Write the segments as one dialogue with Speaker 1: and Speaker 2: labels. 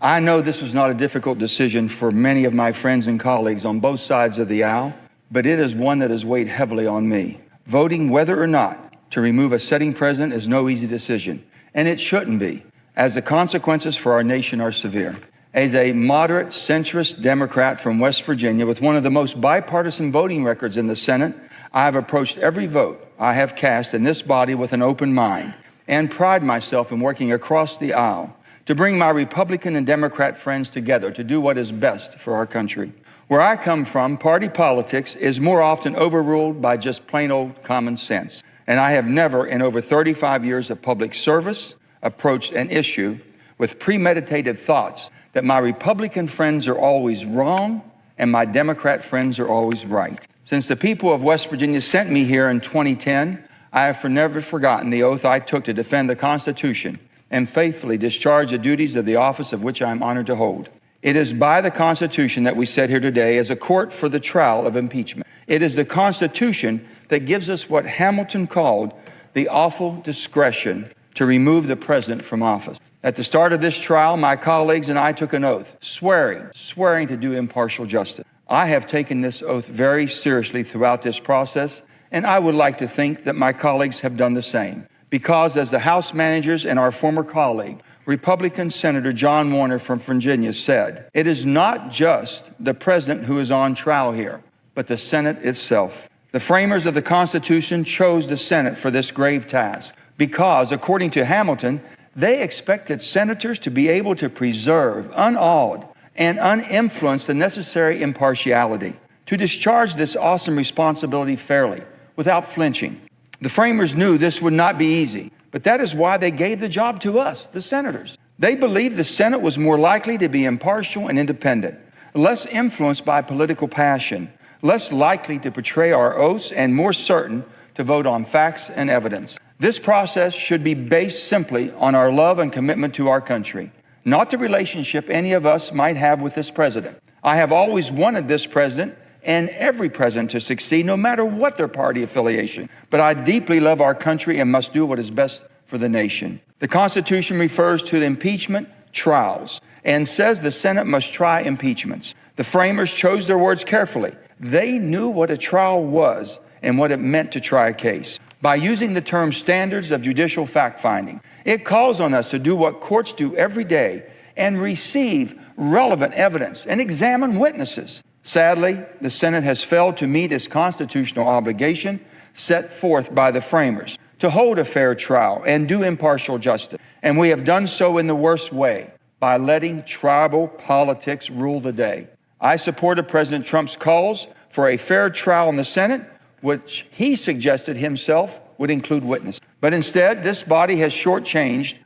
Speaker 1: I know this was not a difficult decision for many of my friends and colleagues on both sides of the aisle, but it is one that has weighed heavily on me. Voting whether or not to remove a sitting president is no easy decision, and it shouldn't be, as the consequences for our nation are severe. As a moderate, centrist Democrat from West Virginia with one of the most bipartisan voting records in the Senate, I have approached every vote I have cast in this body with an open mind and pride myself in working across the aisle to bring my Republican and Democrat friends together to do what is best for our country. Where I come from, party politics is more often overruled by just plain old common sense. And I have never, in over 35 years of public service, approached an issue with premeditated thoughts that my Republican friends are always wrong and my Democrat friends are always right. Since the people of West Virginia sent me here in 2010, I have never forgotten the oath I took to defend the Constitution and faithfully discharge the duties of the office of which I am honored to hold. It is by the Constitution that we sit here today as a court for the trial of impeachment. It is the Constitution that gives us what Hamilton called the awful discretion to remove the president from office. At the start of this trial, my colleagues and I took an oath, swearing to do impartial justice. I have taken this oath very seriously throughout this process, and I would like to think that my colleagues have done the same. Because as the House managers and our former colleague, Republican Senator John Warner from Virginia said, it is not just the president who is on trial here, but the Senate itself. The framers of the Constitution chose the Senate for this grave task because, according to Hamilton, they expected senators to be able to preserve, unawed, and uninfluenced the necessary impartiality to discharge this awesome responsibility fairly, without flinching. The framers knew this would not be easy, but that is why they gave the job to us, the senators. They believed the Senate was more likely to be impartial and independent, less influenced by political passion, less likely to betray our oaths, and more certain to vote on facts and evidence. This process should be based simply on our love and commitment to our country, not the relationship any of us might have with this president. I have always wanted this president and every president to succeed, no matter what their party affiliation. But I deeply love our country and must do what is best for the nation. The Constitution refers to the impeachment trials and says the Senate must try impeachments. The framers chose their words carefully. They knew what a trial was and what it meant to try a case. By using the term standards of judicial fact-finding, it calls on us to do what courts do every day and receive relevant evidence and examine witnesses. Sadly, the Senate has failed to meet its constitutional obligation set forth by the framers to hold a fair trial and do impartial justice. And we have done so in the worst way, by letting tribal politics rule the day. I supported President Trump's calls for a fair trial in the Senate, which he suggested himself would include witnesses. But instead, this body was shortchanged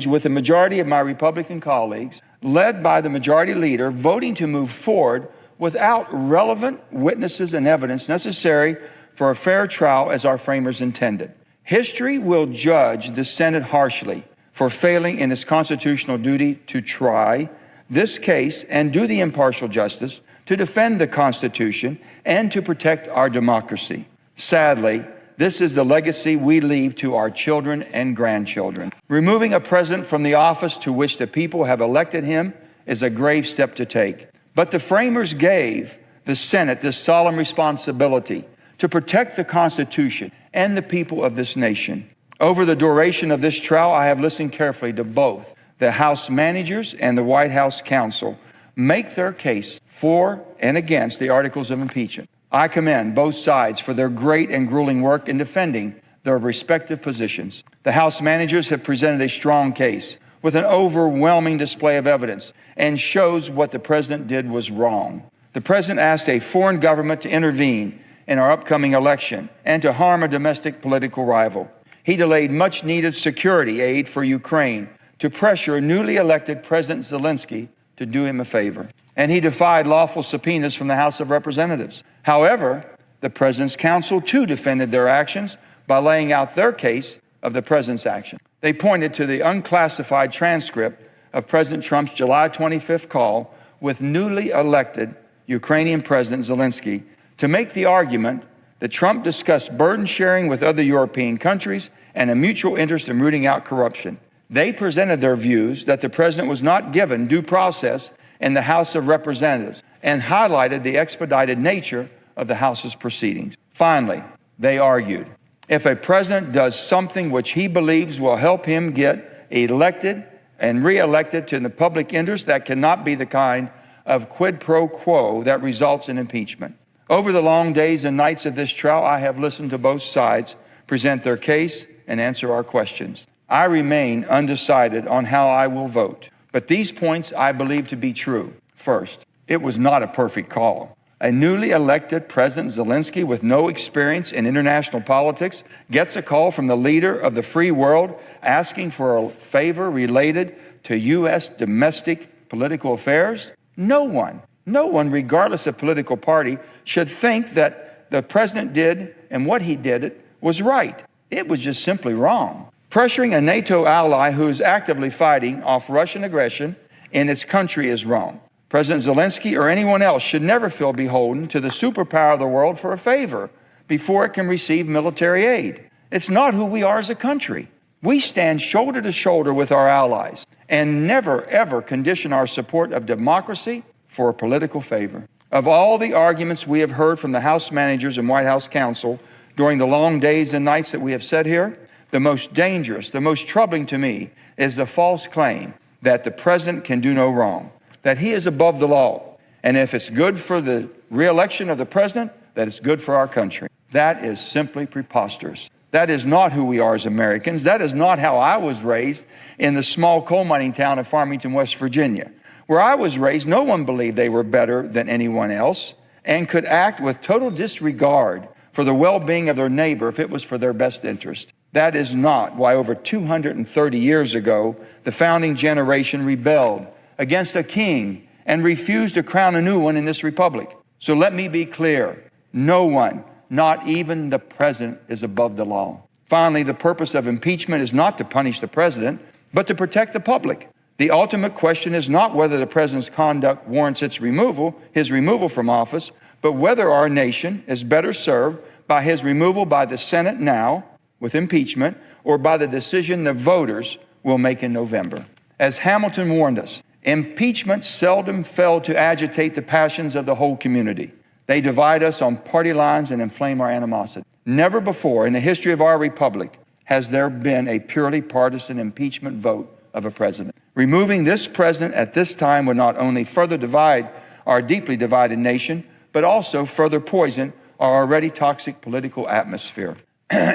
Speaker 1: with the majority of my Republican colleagues, led by the majority leader, voting to move forward without relevant witnesses and evidence necessary for a fair trial as our framers intended. History will judge the Senate harshly for failing in its constitutional duty to try this case and do the impartial justice to defend the Constitution and to protect our democracy. Sadly, this is the legacy we leave to our children and grandchildren. Removing a president from the office to which the people have elected him is a grave step to take. But the framers gave the Senate this solemn responsibility to protect the Constitution and the people of this nation. Over the duration of this trial, I have listened carefully to both the House managers and the White House counsel make their case for and against the articles of impeachment. I commend both sides for their great and grueling work in defending their respective positions. The House managers have presented a strong case with an overwhelming display of evidence and shows what the president did was wrong. The president asked a foreign government to intervene in our upcoming election and to harm a domestic political rival. He delayed much needed security aid for Ukraine to pressure newly elected President Zelenskiy to do him a favor. And he defied lawful subpoenas from the House of Representatives. However, the president's counsel too defended their actions by laying out their case of the president's action. They pointed to the unclassified transcript of President Trump's July 25th call with newly elected Ukrainian President Zelenskiy to make the argument that Trump discussed burden sharing with other European countries and a mutual interest in rooting out corruption. They presented their views that the president was not given due process in the House of Representatives and highlighted the expedited nature of the House's proceedings. Finally, they argued, if a president does something which he believes will help him get elected and re-elected to the public interest, that cannot be the kind of quid pro quo that results in impeachment. Over the long days and nights of this trial, I have listened to both sides present their case and answer our questions. I remain undecided on how I will vote, but these points I believe to be true. First, it was not a perfect call. A newly elected President Zelensky with no experience in international politics gets a call from the leader of the free world asking for a favor related to U.S. domestic political affairs. No one, regardless of political party, should think that the president did and what he did was right. It was just simply wrong. Pressuring a NATO ally who is actively fighting off Russian aggression in its country is wrong. President Zelensky or anyone else should never feel beholden to the superpower of the world for a favor before it can receive military aid. It's not who we are as a country. We stand shoulder to shoulder with our allies and never, ever condition our support of democracy for a political favor. Of all the arguments we have heard from the House managers and White House counsel during the long days and nights that we have sat here, the most dangerous, the most troubling to me is the false claim that the president can do no wrong, that he is above the law, and if it's good for the re-election of the president, that it's good for our country. That is simply preposterous. That is not who we are as Americans. That is not how I was raised in the small coal mining town of Farmington, West Virginia. Where I was raised, no one believed they were better than anyone else and could act with total disregard for the well-being of their neighbor if it was for their best interest. That is not why over 230 years ago, the founding generation rebelled against a king and refused to crown a new one in this republic. So let me be clear. No one, not even the president, is above the law. Finally, the purpose of impeachment is not to punish the president, but to protect the public. The ultimate question is not whether the president's conduct warrants his removal from office, but whether our nation is better served by his removal by the Senate now, with impeachment, or by the decision the voters will make in November. As Hamilton warned us, impeachment seldom fail to agitate the passions of the whole community. They divide us on party lines and inflame our animosity. Never before in the history of our republic has there been a purely partisan impeachment vote of a president. Removing this president at this time would not only further divide our deeply divided nation, but also further poison our already toxic political atmosphere.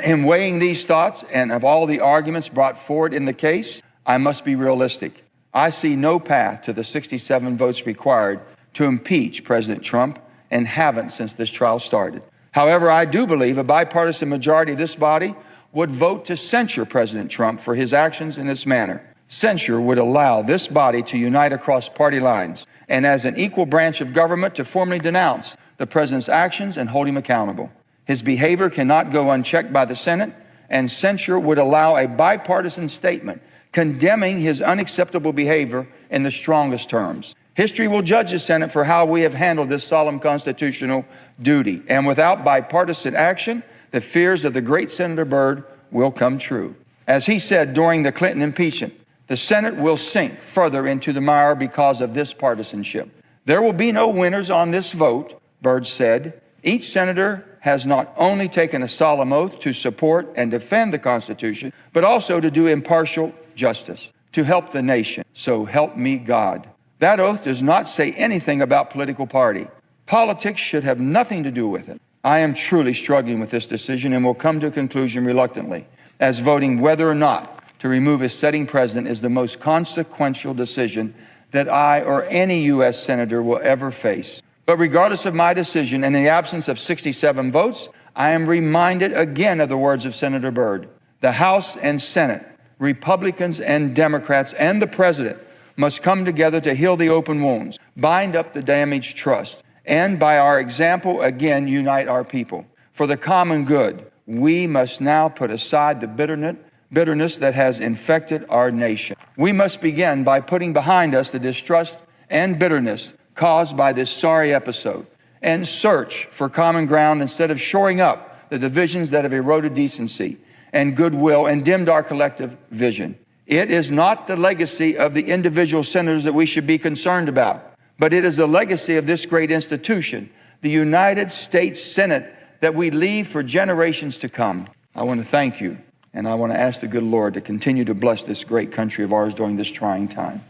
Speaker 1: In weighing these thoughts and of all the arguments brought forward in the case, I must be realistic. I see no path to the 67 votes required to impeach President Trump and haven't since this trial started. However, I do believe a bipartisan majority of this body would vote to censure President Trump for his actions in this manner. Censure would allow this body to unite across party lines and as an equal branch of government to formally denounce the president's actions and hold him accountable. His behavior cannot go unchecked by the Senate, and censure would allow a bipartisan statement condemning his unacceptable behavior in the strongest terms. History will judge the Senate for how we have handled this solemn constitutional duty, and without bipartisan action, the fears of the great Senator Byrd will come true. As he said during the Clinton impeachment, the Senate will sink further into the mire because of this partisanship. There will be no winners on this vote, Byrd said. Each senator has not only taken a solemn oath to support and defend the Constitution, but also to do impartial justice, to help the nation. So help me God. That oath does not say anything about political party. Politics should have nothing to do with it. I am truly struggling with this decision and will come to a conclusion reluctantly, as voting whether or not to remove a sitting president is the most consequential decision that I or any U.S. senator will ever face. But regardless of my decision, and in the absence of 67 votes, I am reminded again of the words of Senator Byrd. The House and Senate, Republicans and Democrats, and the President must come together to heal the open wounds, bind up the damaged trust, and by our example, again, unite our people. For the common good, we must now put aside the bitterness that has infected our nation. We must begin by putting behind us the distrust and bitterness caused by this sorry episode and search for common ground instead of shoring up the divisions that have eroded decency and goodwill and dimmed our collective vision. It is not the legacy of the individual senators that we should be concerned about, but it is the legacy of this great institution, the United States Senate, that we leave for generations to come. I want to thank you, and I want to ask the good Lord to continue to bless this great country of ours during this trying time.